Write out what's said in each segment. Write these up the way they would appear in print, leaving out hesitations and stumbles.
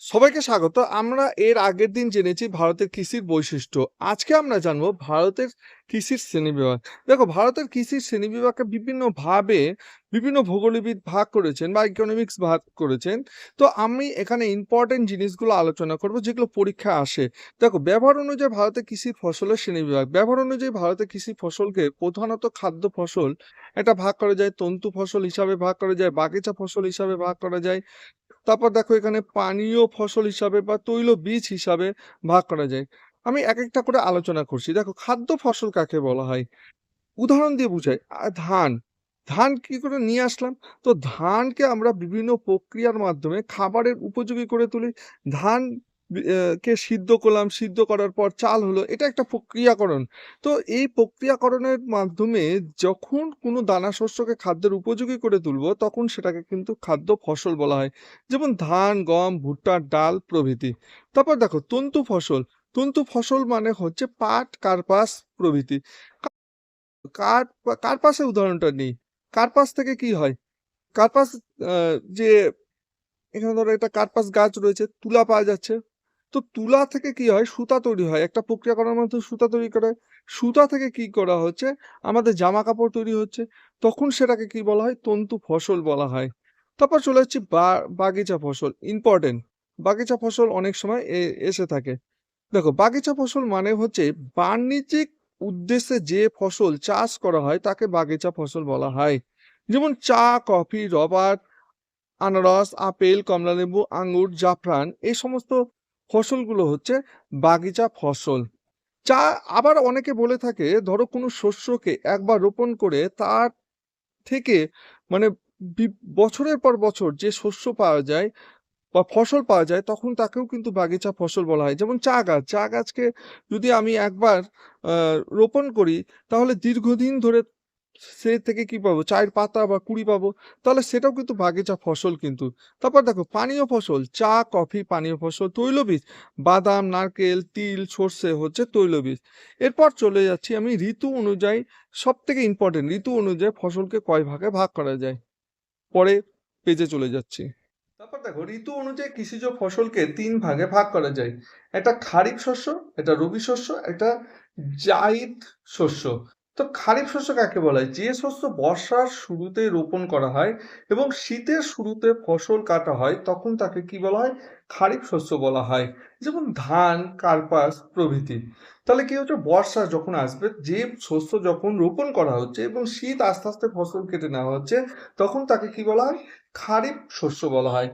সবাইকে স্বাগত। আমরা এর আগের দিন জেনেছি ভারতের কৃষির বৈশিষ্ট্য। আজকে আমরা জানবো ভারতের কৃষির শ্রেণীবিভাগ। দেখো, ভারতের কৃষির শ্রেণীবিভাগকে বিভিন্নভাবে বিভিন্ন ভূগোলবিদ ভাগ করেছেন বা ইকোনমিক্স ভাগ করেছেন। তো আমি এখানে ইম্পর্টেন্ট জিনিসগুলো আলোচনা করব যেগুলো পরীক্ষায় আসে। দেখো, ব্যবহার অনুযায়ী ভারতের কৃষি ফসলের শ্রেণীবিভাগ। ব্যবহার অনুযায়ী ভারতের কৃষি ফসলকে প্রধানত খাদ্য ফসল এটা ভাগ করা যায়, তন্তু ফসল হিসাবে ভাগ করা যায়, বাগিচা ফসল হিসাবে ভাগ করা যায়। তারপর দেখো এখানে পানীয় ফসল হিসাবে বা তৈলবীজ হিসাবে ভাগ করা যায়। আমি একেকটা করে আলোচনা করছি। দেখো, খাদ্য ফসল কাকে বলা হয়? উদাহরণ দিয়ে বুঝাই। ধান। ধান কি করে নিয়ে আসলাম? তো ধানকে আমরা বিভিন্ন প্রক্রিয়ার মাধ্যমে খাবারের উপযোগী করে তুলি। ধান কে সিদ্ধ করলাম, সিদ্ধ করার পর চাল হলো। এটা একটা প্রক্রিয়াকরণ। তো এই প্রক্রিয়াকরণের মাধ্যমে যখন কোনো দানা শস্যকে খাদ্যের উপযোগী করে তুলবো, তখন সেটাকে কিন্তু খাদ্য ফসল বলা হয়। যেমন ধান, গম, ভুট্টা, ডাল প্রভৃতি। তারপর দেখো তন্তু ফসল। তন্তু ফসল মানে হচ্ছে পাট, কার্পাস প্রভৃতি। কার্পাসের উদাহরণটা নিই। কার্পাস থেকে কি হয়? কার্পাস যে এখানে ধরো একটা কার্পাস গাছ রয়েছে, তুলা পাওয়া যাচ্ছে। তো তুলা থেকে কি হয়? সুতা তৈরি হয়। একটা প্রক্রিয়াকরণের মাধ্যমে সুতা তৈরি করা হয়। সুতা থেকে কি করা হচ্ছে? আমাদের জামা কাপড় তৈরি হচ্ছে। তখন সেটাকে কি বলা হয়? তন্তু ফসল বলা হয়। তারপর চলে যাচ্ছি বাগিচা ফসল। ইম্পর্টেন্ট। বাগিচা ফসল অনেক সময় এসে থাকে। দেখো, বাগিচা ফসল মানে হচ্ছে বাণিজ্যিক উদ্দেশ্যে যে ফসল চাষ করা হয় তাকে বাগিচা ফসল বলা হয়। যেমন চা, কফি, রবার, আনারস, আপেল, কমলালেবু, আঙ্গুর, জাফরান, এই সমস্ত ফসলগুলো হচ্ছে বাগিচা ফসল। চা আবার অনেকে বলে থাকে, ধরো কোনো শস্যকে একবার রোপণ করে তার থেকে মানে বছরের পর বছর যে শস্য পাওয়া যায় বা ফসল পাওয়া যায়, তখন তাকেও কিন্তু বাগিচা ফসল বলা হয়। যেমন চা গাছ। চা গাছকে যদি আমি একবার রোপণ করি, তাহলে দীর্ঘদিন ধরে সে থেকে কি পাবো? চায়ের পাতা বা কুড়ি পাবো। তাহলে সেটাও কিন্তু বাগিচা ফসল কিন্তু। তারপর দেখো পানীয় ফসল, চা, কফি পানীয় ফসল, তৈলবীজ, বাদাম, নারকেল, তিল, সর্ষে হচ্ছে তৈলবীজ। এরপর চলে যাচ্ছি আমি ঋতু অনুযায়ী, সবথেকে ইম্পর্টেন্ট, ঋতু অনুযায়ী ফসলকে কয় ভাগে ভাগ করা যায়। পরের পেজে চলে যাচ্ছি। তারপর দেখো, ঋতু অনুযায়ী কৃষিজ ফসলকে তিন ভাগে ভাগ করা যায়। একটা খারিফ শস্য, একটা রবি শস্য, একটা জায়িদ শস্য। তো খারিফ শস্য কাকে বলা হয়? যে শস্য বর্ষার শুরুতে রোপণ করা হয় এবং শীতের শুরুতে ফসল কাটা হয়, তখন তাকে কি বলা হয়? খারিফ শস্য বলা হয়। যেমন ধান, কার্পাস প্রভৃতি। তাহলে কি হচ্ছে? বর্ষা যখন আসবে, যে শস্য যখন রোপণ করা হচ্ছে এবং শীত আস্তে আস্তে ফসল কেটে নেওয়া হচ্ছে, তখন তাকে কি বলা হয়? খারিফ শস্য বলা হয়।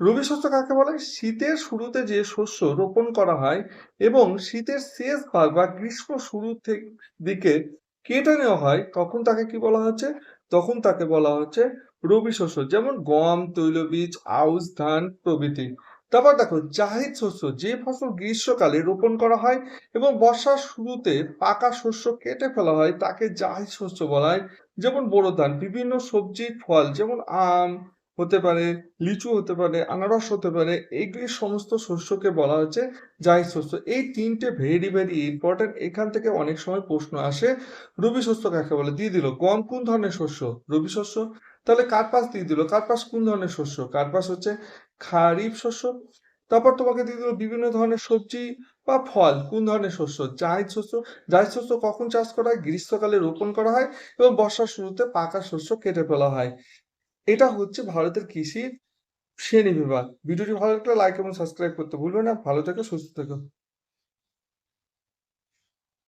রবি শস্য কাকে বলে? শীতের শুরুতে যে শস্য রোপণ করা হয় এবং শীতের শেষ ভাগ বা গ্রীষ্ম শুরুর দিকে কেটে নেওয়া হয়, তখন তাকে কি বলা হচ্ছে? তখন তাকে বলা হচ্ছে রবি শস্য। যেমন গম, তৈলবীজ, আউশ ধান প্রভৃতি। তারপর দেখো জাহিদ শস্য, যে ফসল গ্রীষ্মকালে রোপণ করা হয় এবং বর্ষার শুরুতে পাকা শস্য কেটে ফেলা হয়, তাকে জাহিদ শস্য বলা হয়। যেমন বোরো ধান। বিভিন্ন সবজি, ফল যেমন আম হতে পারে, লিচু হতে পারে, আনারস হতে পারে, এইগুলি সমস্ত শস্যকে বলা হচ্ছে জায়িদ শস্য। এই তিনটে ভেরি ভেরি ইম্পর্টেন্ট। এখান থেকে অনেক সময় প্রশ্ন আসে। রবি শস্য কাকে বলে? দিয়ে দিল। গম কোন ধরনের শস্য? রবি শস্য। তাহলে কার্পাস দিয়ে দিল। কার্পাস কোন ধরনের শস্য? কার্পাস হচ্ছে খারিফ শস্য। তারপর তোমাকে দিয়ে দিল বিভিন্ন ধরনের সবজি বা ফল কোন ধরনের শস্য? জায়িদ শস্য। জায়িদ শস্য কখন চাষ করা হয়? গ্রীষ্মকালে রোপণ করা হয় এবং বর্ষার শুরুতে পাকা শস্য কেটে ফেলা হয়। এটা হচ্ছে ভারতের কৃষির শ্রেণীবিভাগ। ভিডিওটি ভালো লাগলে লাইক এবং সাবস্ক্রাইব করতে ভুলবে না। ভালো থেকো, সুস্থ থেকো।